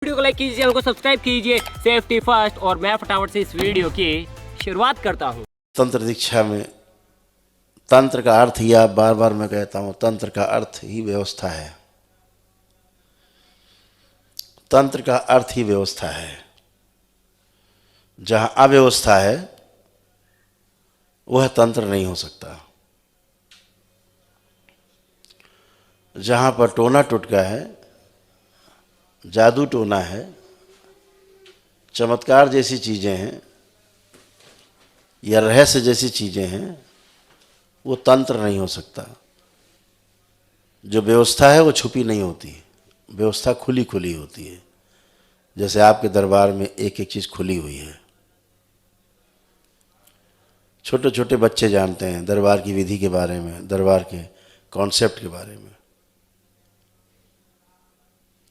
Video को like कीजिए, channel को सब्सक्राइब कीजिए। Safety first. और मैं फटाफट से इस वीडियो की शुरुआत करता हूँ। तंत्र दीक्षा में तंत्र का अर्थ ही, आप बार बार मैं कहता हूँ, तंत्र का अर्थ ही व्यवस्था है। तंत्र का अर्थ ही व्यवस्था है। जहाँ अव्यवस्था है वह तंत्र नहीं हो सकता। जहाँ पर टोना टुटका है, जादू टोना है, चमत्कार जैसी चीज़ें हैं या रहस्य जैसी चीज़ें हैं, वो तंत्र नहीं हो सकता। जो व्यवस्था है वो छुपी नहीं होती, व्यवस्था खुली खुली होती है। जैसे आपके दरबार में एक एक चीज़ खुली हुई है। छोटे छोटे बच्चे जानते हैं दरबार की विधि के बारे में, दरबार के कॉन्सेप्ट के बारे में।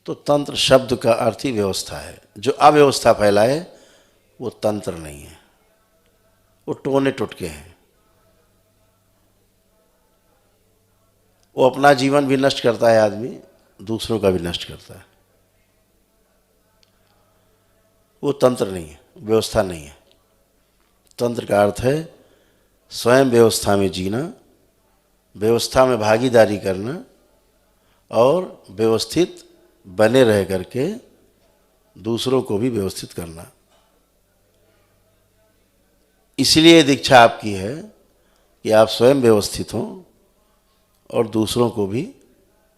तो तंत्र शब्द का अर्थ ही व्यवस्था है। जो अव्यवस्था फैलाए वो तंत्र नहीं है, वो टोने टुटके हैं। वो अपना जीवन भी नष्ट करता है आदमी, दूसरों का भी नष्ट करता है। वो तंत्र नहीं है, व्यवस्था नहीं है। तंत्र का अर्थ है स्वयं व्यवस्था में जीना, व्यवस्था में भागीदारी करना और व्यवस्थित बने रह करके दूसरों को भी व्यवस्थित करना। इसलिए दीक्षा आपकी है कि आप स्वयं व्यवस्थित हों और दूसरों को भी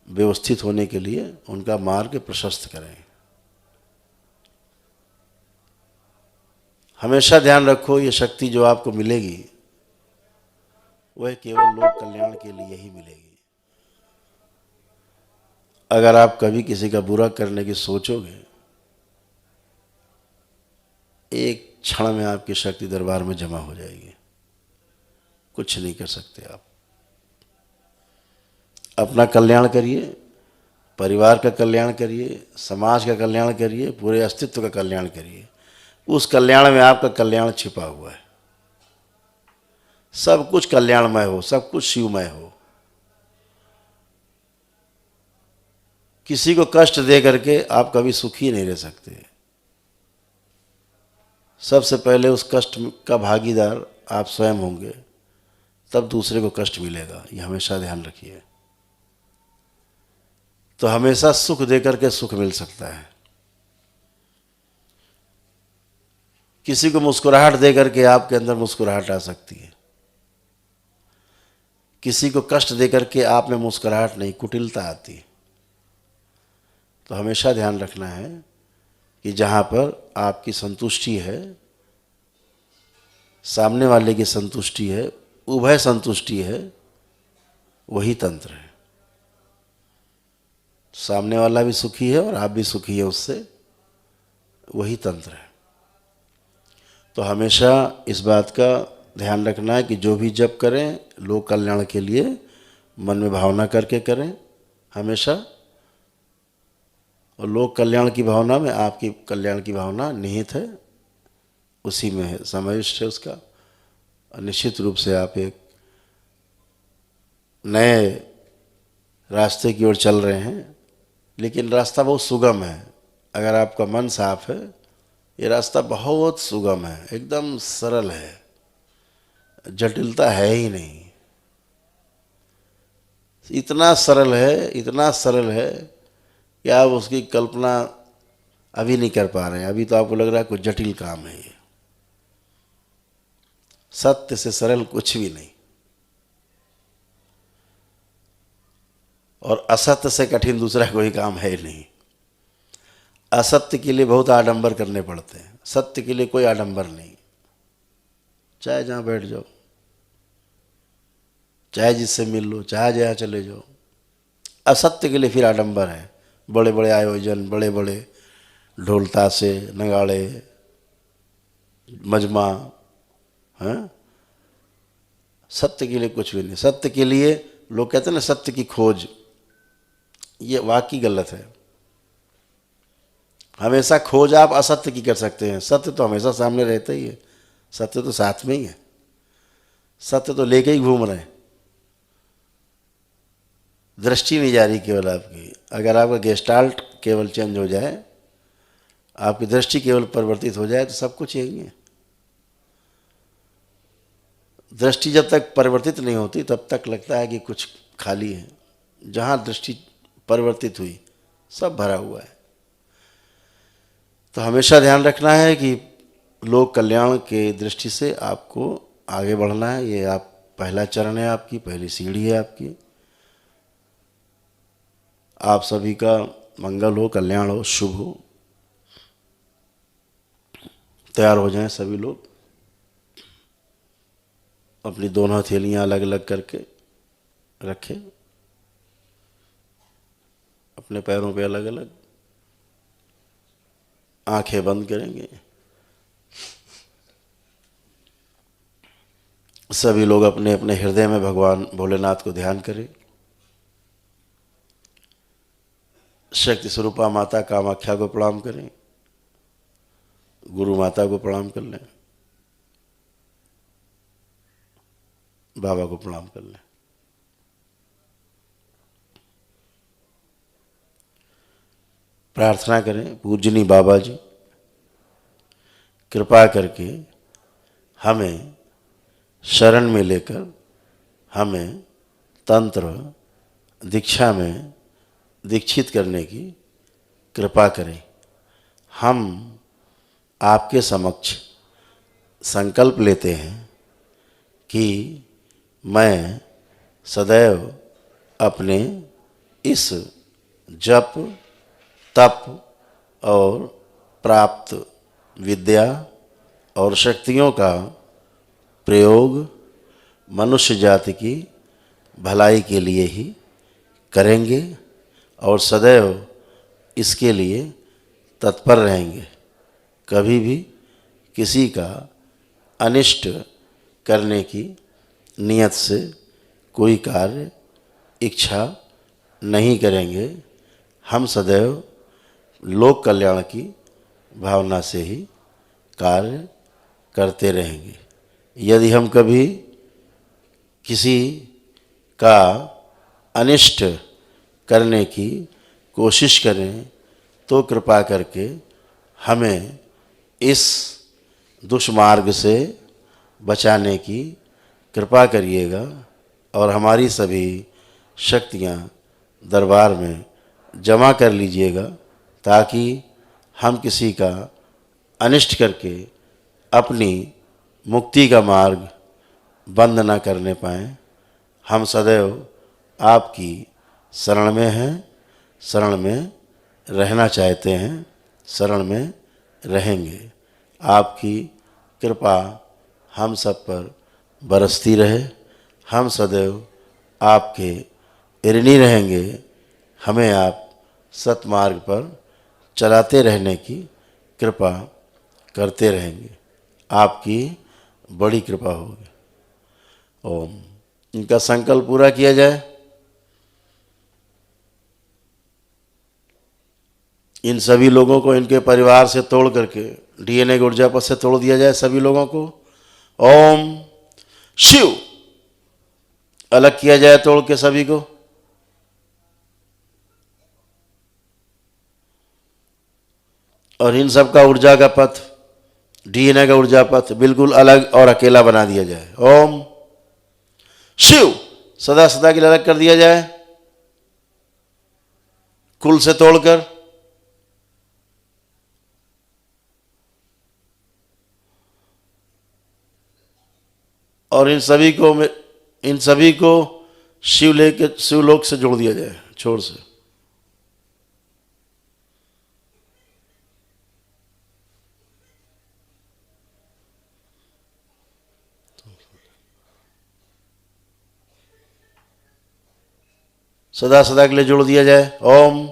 व्यवस्थित होने के लिए उनका मार्ग प्रशस्त करें। हमेशा ध्यान रखो, ये शक्ति जो आपको मिलेगी वह केवल लोक कल्याण के लिए ही मिलेगी। अगर आप कभी किसी का बुरा करने की सोचोगे, एक क्षण में आपकी शक्ति दरबार में जमा हो जाएगी। कुछ नहीं कर सकते आप। अपना कल्याण करिए, परिवार का कल्याण करिए, समाज का कल्याण करिए, पूरे अस्तित्व का कल्याण करिए। उस कल्याण में आपका कल्याण छिपा हुआ है। सब कुछ कल्याणमय हो, सब कुछ शिवमय हो। किसी को कष्ट दे करके आप कभी सुखी नहीं रह सकते। सबसे पहले उस कष्ट का भागीदार आप स्वयं होंगे, तब दूसरे को कष्ट मिलेगा। ये हमेशा ध्यान रखिए। तो हमेशा सुख दे करके सुख मिल सकता है। किसी को मुस्कुराहट दे करके आपके अंदर मुस्कुराहट आ सकती है। किसी को कष्ट दे करके आप में मुस्कुराहट नहीं, कुटिलता आती है। तो हमेशा ध्यान रखना है कि जहाँ पर आपकी संतुष्टि है, सामने वाले की संतुष्टि है, उभय संतुष्टि है, वही तंत्र है। सामने वाला भी सुखी है और आप भी सुखी है उससे, वही तंत्र है। तो हमेशा इस बात का ध्यान रखना है कि जो भी जप करें लोक कल्याण के लिए मन में भावना करके करें हमेशा। और लोक कल्याण की भावना में आपकी कल्याण की भावना निहित है, उसी में है, समाविष्ट है उसका। और निश्चित रूप से आप एक नए रास्ते की ओर चल रहे हैं। लेकिन रास्ता बहुत सुगम है। अगर आपका मन साफ है, ये रास्ता बहुत सुगम है, एकदम सरल है, जटिलता है ही नहीं। इतना सरल है, इतना सरल है कि आप उसकी कल्पना अभी नहीं कर पा रहे हैं। अभी तो आपको लग रहा है कोई जटिल काम है ये। सत्य से सरल कुछ भी नहीं, और असत्य से कठिन दूसरा कोई काम है नहीं। असत्य के लिए बहुत आडंबर करने पड़ते हैं, सत्य के लिए कोई आडंबर नहीं। चाहे जहाँ बैठ जाओ, चाहे जिससे मिल लो, चाहे जहाँ चले जाओ। असत्य के लिए फिर आडंबर है, बड़े बड़े आयोजन, बड़े बड़े ढोल ताशे नगाड़े, मजमा, हैं। सत्य के लिए कुछ भी नहीं। सत्य के लिए लोग कहते हैं ना सत्य की खोज, ये वाकई गलत है। हमेशा खोज आप असत्य की कर सकते हैं, सत्य तो हमेशा सामने रहता ही है। सत्य तो साथ में ही है, सत्य तो लेके ही घूम रहे हैं। दृष्टि नहीं जा रही केवल आपकी। अगर आपका गेस्टाल्ट केवल चेंज हो जाए आपकी दृष्टि केवल परिवर्तित हो जाए तो सब कुछ यही है। दृष्टि जब तक परिवर्तित नहीं होती तब तक लगता है कि कुछ खाली है। जहाँ दृष्टि परिवर्तित हुई सब भरा हुआ है। तो हमेशा ध्यान रखना है कि लोक कल्याण के दृष्टि से आपको आगे बढ़ना है। ये आप पहला चरण है, आपकी पहली सीढ़ी है आपकी। आप सभी का मंगल हो, कल्याण हो, शुभ हो। तैयार हो जाएं सभी लोग। अपनी दोनों हथेलियां अलग अलग करके रखें, अपने पैरों पे अलग अलग। आंखें बंद करेंगे। सभी लोग अपने अपने हृदय में भगवान भोलेनाथ को ध्यान करें। शक्ति स्वरूपा माता कामाख्या को प्रणाम करें। गुरु माता को प्रणाम कर लें। बाबा को प्रणाम कर लें। प्रार्थना करें, पूजनी बाबा जी कृपा करके हमें शरण में लेकर हमें तंत्र दीक्षा में दीक्षित करने की कृपा करें। हम आपके समक्ष संकल्प लेते हैं कि मैं सदैव अपने इस जप तप और प्राप्त विद्या और शक्तियों का प्रयोग मनुष्य जाति की भलाई के लिए ही करेंगे और सदैव इसके लिए तत्पर रहेंगे। कभी भी किसी का अनिष्ट करने की नियत से कोई कार्य इच्छा नहीं करेंगे। हम सदैव लोक कल्याण की भावना से ही कार्य करते रहेंगे। यदि हम कभी किसी का अनिष्ट करने की कोशिश करें तो कृपा करके हमें इस दुष्मार्ग से बचाने की कृपा करिएगा और हमारी सभी शक्तियाँ दरबार में जमा कर लीजिएगा ताकि हम किसी का अनिष्ट करके अपनी मुक्ति का मार्ग बंद न करने पाएँ। हम सदैव आपकी शरण में हैं, शरण में रहना चाहते हैं, शरण में रहेंगे। आपकी कृपा हम सब पर बरसती रहे। हम सदैव आपके ऋणी रहेंगे। हमें आप सतमार्ग पर चलाते रहने की कृपा करते रहेंगे। आपकी बड़ी कृपा होगी। ओम। इनका संकल्प पूरा किया जाए। इन सभी लोगों को इनके परिवार से तोड़ करके डीएनए की ऊर्जा पर से तोड़ दिया जाए सभी लोगों को। ओम शिव। अलग किया जाए तोड़ के सभी को। और इन सब का ऊर्जा का पथ, डीएनए का ऊर्जा पथ बिल्कुल अलग और अकेला बना दिया जाए। ओम शिव। सदा सदा के लिए अलग कर दिया जाए कुल से तोड़कर। और इन सभी को शिवलोक से जोड़ दिया जाए छोर से। सदा सदा के लिए जोड़ दिया जाए। ओम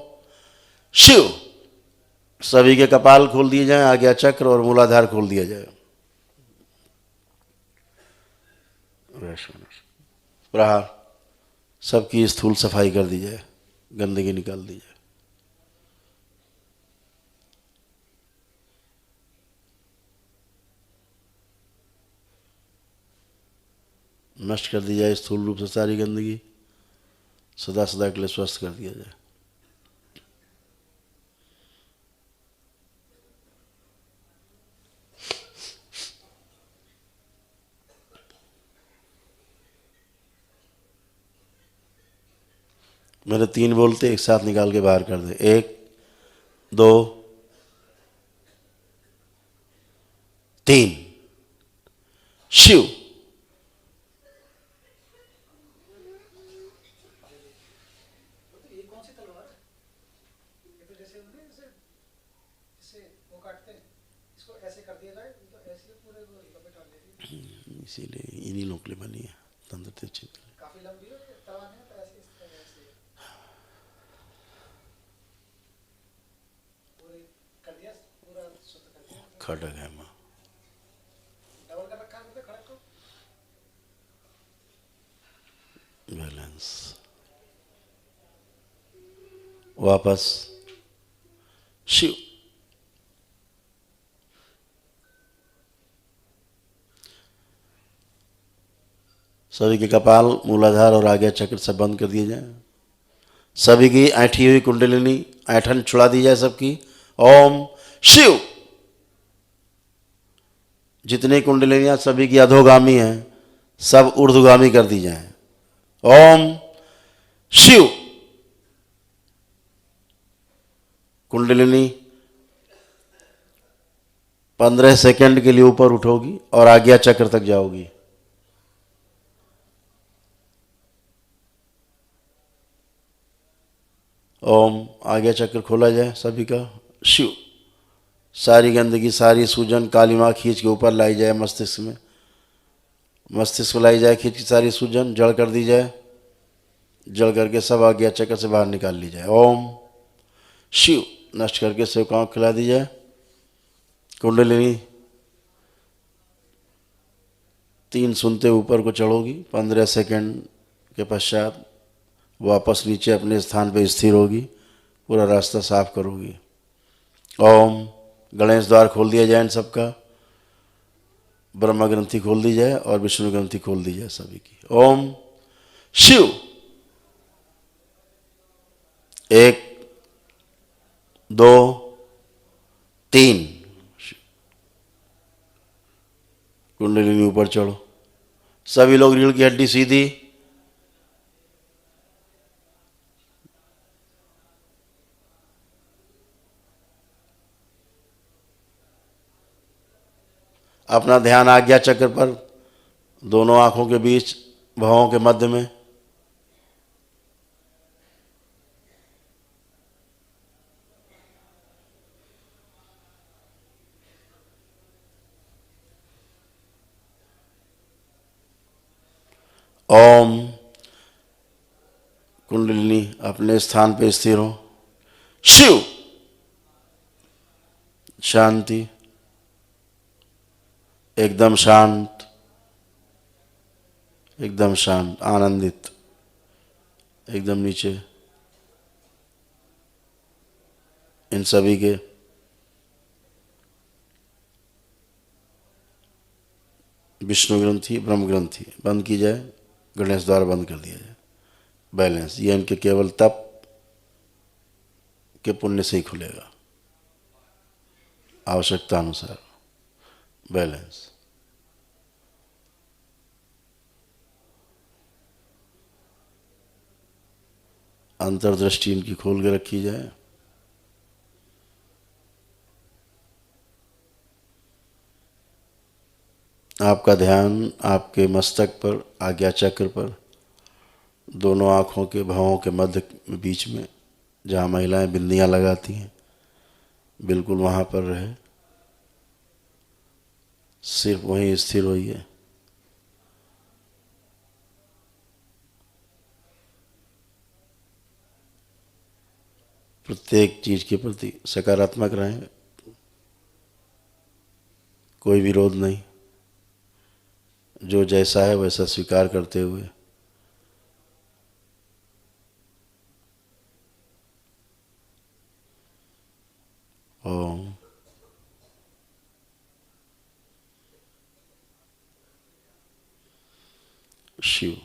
शिव। सभी के कपाल खोल दिए जाए, आज्ञा चक्र और मूलाधार खोल दिया जाए। प्रहार। सबकी स्थूल सफाई कर दी जाए, गंदगी निकाल दी जाए। नष्ट कर दी जाए स्थूल रूप से सारी गंदगी। सदा सदा के लिए स्वस्थ कर दिया जाए। मेरे 3 बोलते एक साथ निकाल के बाहर कर दे। 1 2 3। शिव। इसीलिए इन्हीं लोग के लिए बनी है तंत्र चित्र। काफी लंबी है तलवार है, तो ऐसे इस तरह से पूरी कर दिया, पूरा शुद्ध कर दिया। खड़ग है माँ। डबल कर रखा है मतलब खड़क को। बैलेंस। वापस शिव। सभी के कपाल, मूलाधार और आज्ञा चक्र सब बंद कर दिए जाए। सभी की ऐठी हुई कुंडलिनी ऐठन छुड़ा दी जाए सबकी। ओम शिव। जितनी कुंडलिनियां सभी की अधोगामी हैं सब ऊर्ध्वगामी कर दी जाए। ओम शिव। कुंडलिनी 15 सेकंड के लिए ऊपर उठोगी और आज्ञा चक्र तक जाओगी। ओम। आज्ञा चक्र खोला जाए सभी का। शिव। सारी गंदगी, सारी सूजन, काली माँ खींच के ऊपर लाई जाए मस्तिष्क में। मस्तिष्क को लाई जाए खींच की सारी सूजन जड़ कर दी जाए। जड़ करके सब आज्ञा चक्र से बाहर निकाल ली जाए। ओम शिव। नष्ट करके सेवकाओं को खिला दी जाए। कुंडलिनी 3 सुनते ऊपर को चढ़ोगी। 15 सेकंड के पश्चात वापस नीचे अपने स्थान पर स्थिर होगी। पूरा रास्ता साफ करोगी। ओम। गणेश द्वार खोल दिया जाए इन सबका। ब्रह्म ग्रंथि खोल दी जाए और विष्णु ग्रंथि खोल दी जाए सभी की। ओम शिव। 1 2 3। कुंडलिनी ऊपर चढ़ो। सभी लोग रीढ़ की हड्डी सीधी। अपना ध्यान आज्ञा चक्र पर, दोनों आंखों के बीच, भवों के मध्य में। ओम। कुंडलिनी अपने स्थान पर स्थिर हो। शिव। शांति। एकदम शांत, एकदम शांत, आनंदित, एकदम नीचे। इन सभी के विष्णु ग्रंथि, ब्रह्म ग्रंथि बंद की जाए। गणेश द्वार बंद कर दिया जाए। बैलेंस। ये इनके केवल तप के पुण्य से ही खुलेगा, आवश्यकता अनुसार। बैलेंस। अंतर्दृष्टि इनकी खोल के रखी जाए। आपका ध्यान आपके मस्तक पर, आज्ञा चक्र पर, दोनों आँखों के भवों के मध्य बीच में, जहाँ महिलाएं बिंदियाँ लगाती हैं, बिल्कुल वहाँ पर रहे। सिर्फ वहीं स्थिर होइए। प्रत्येक चीज के प्रति सकारात्मक रहें। कोई विरोध नहीं, जो जैसा है वैसा स्वीकार करते हुए। ओम। शिव।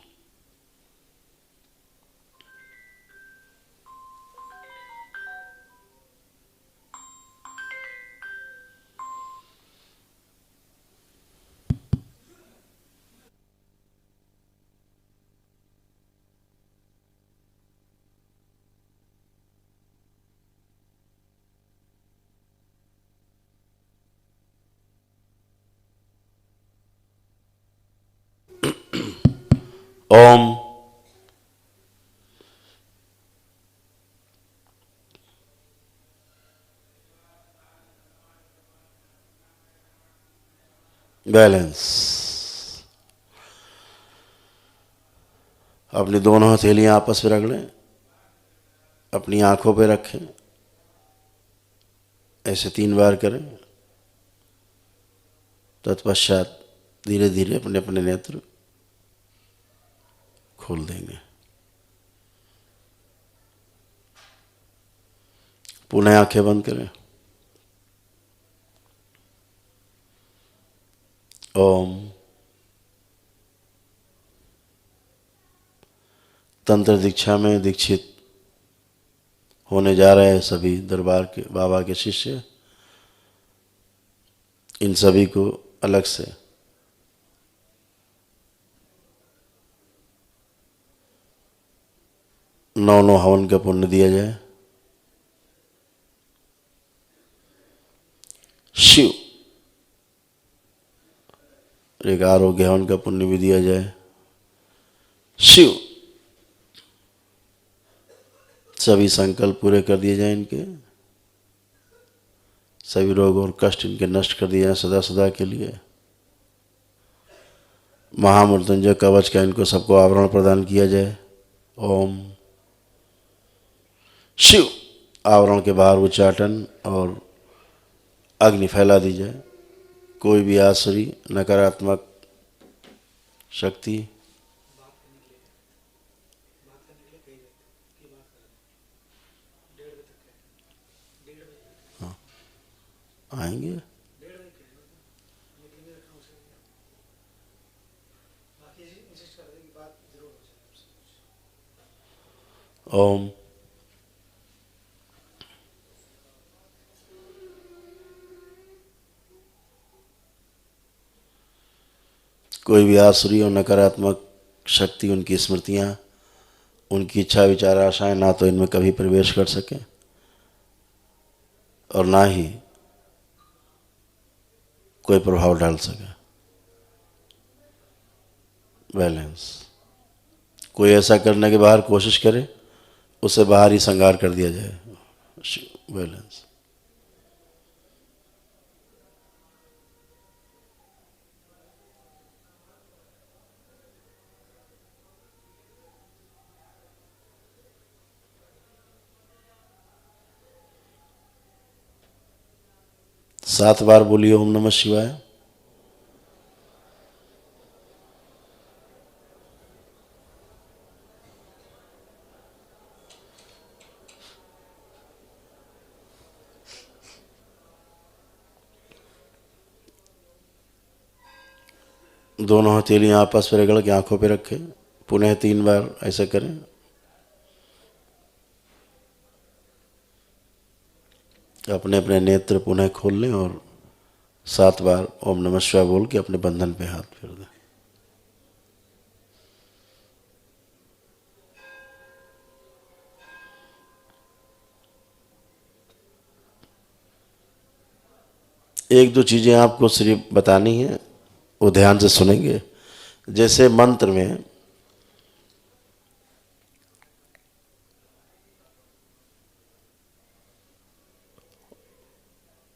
ओम। बैलेंस। अपनी दोनों हथेलियां आपस में रगड़ें, अपनी आंखों पे रखें, ऐसे 3 बार करें। तत्पश्चात धीरे धीरे अपने अपने नेत्र खोल देंगे। पुनः आंखें बंद करें। ओम। तंत्र दीक्षा में दीक्षित होने जा रहे हैं सभी दरबार के बाबा के शिष्य, इन सभी को अलग से नौ हवन का पुण्य दिया जाए। शिव। एक आरोग्य हवन का पुण्य भी दिया जाए। शिव। सभी संकल्प पूरे कर दिए जाए इनके, सभी रोग और कष्ट इनके नष्ट कर दिए जाए सदा सदा के लिए। महामृत्युंजय कवच का इनको सबको आवरण प्रदान किया जाए। ओम। शिव। आवरण के बाहर उच्चाटन और अग्नि फैला दी जाए। कोई भी आसुरी नकारात्मक शक्ति आएंगे। ओम। कोई भी आसुरी और नकारात्मक शक्ति, उनकी स्मृतियां, उनकी इच्छा विचार आशाएं ना तो इनमें कभी प्रवेश कर सके और ना ही कोई प्रभाव डाल सके। बैलेंस। कोई ऐसा करने के बाहर कोशिश करे, उसे बाहर ही संगार कर दिया जाए। बैलेंस। सात बार बोलिए ओम नमः शिवाय। दोनों हथेलियां आपस में रगड़ के आंखों पे रखें। पुनः 3 बार ऐसा करें। अपने अपने नेत्र पुनः खोल लें और 7 बार ओम नमः शिवाय बोल के अपने बंधन पे हाथ फेर दें। एक दो चीजें आपको सिर्फ बतानी है, वो ध्यान से सुनेंगे। जैसे मंत्र में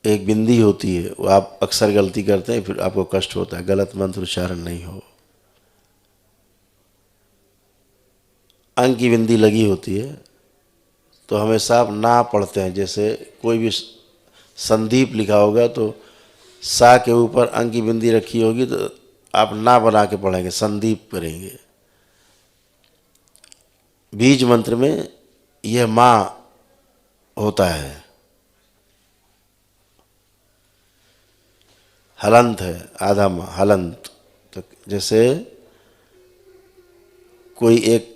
एक बिंदी होती है, वो आप अक्सर गलती करते हैं, फिर आपको कष्ट होता है। गलत मंत्र उच्चारण नहीं हो। अंग की बिंदी लगी होती है तो हमेशा आप ना पढ़ते हैं। जैसे कोई भी संदीप लिखा होगा तो सा के ऊपर अंग की बिंदी रखी होगी तो आप ना बना के पढ़ेंगे, संदीप करेंगे। बीज मंत्र में यह माँ होता है, हलंत है, आधा माँ हलंत। तो जैसे कोई एक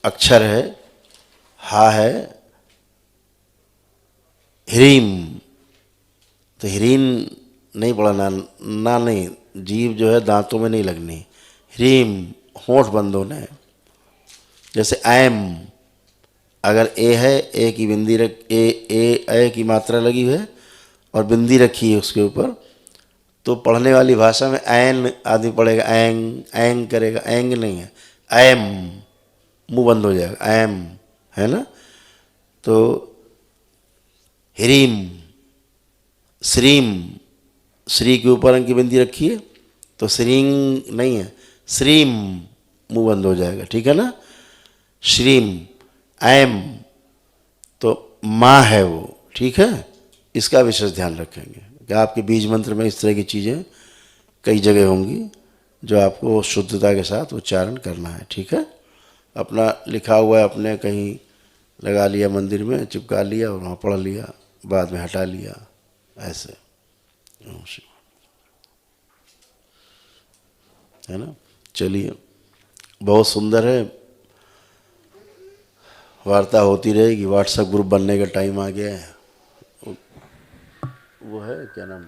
अक्षर है, हा है, ह्रीम, तो ह्रीम नहीं पढ़ना, ना नहीं, जीभ जो है दांतों में नहीं लगनी। ह्रीम होंठ बंद होना है। जैसे ऐम, अगर ए है, ए की बिंदी रख, ए की मात्रा लगी है और बिंदी रखी है उसके ऊपर, तो पढ़ने वाली भाषा में ऐन आदमी पढ़ेगा, एंग एंग करेगा। एंग नहीं है, ऐम, मुंह बंद हो जाएगा, ऐम, है ना। तो ह्रीम, श्रीम, श्री के ऊपर अंक की बिंदी रखिए तो श्रींग नहीं है, श्रीम, मुंह बंद हो जाएगा, ठीक है ना। श्रीम, ऐम, तो माँ है वो, ठीक है। इसका विशेष ध्यान रखेंगे कि आपके बीज मंत्र में इस तरह की चीज़ें कई जगह होंगी जो आपको शुद्धता के साथ उच्चारण करना है, ठीक है। अपना लिखा हुआ है अपने कहीं लगा लिया, मंदिर में चिपका लिया और वहाँ पढ़ लिया, बाद में हटा लिया, ऐसे, है ना। चलिए, बहुत सुंदर है, वार्ता होती रहेगी। व्हाट्सएप ग्रुप बनने का टाइम आ गया है। वो है क्या नाम,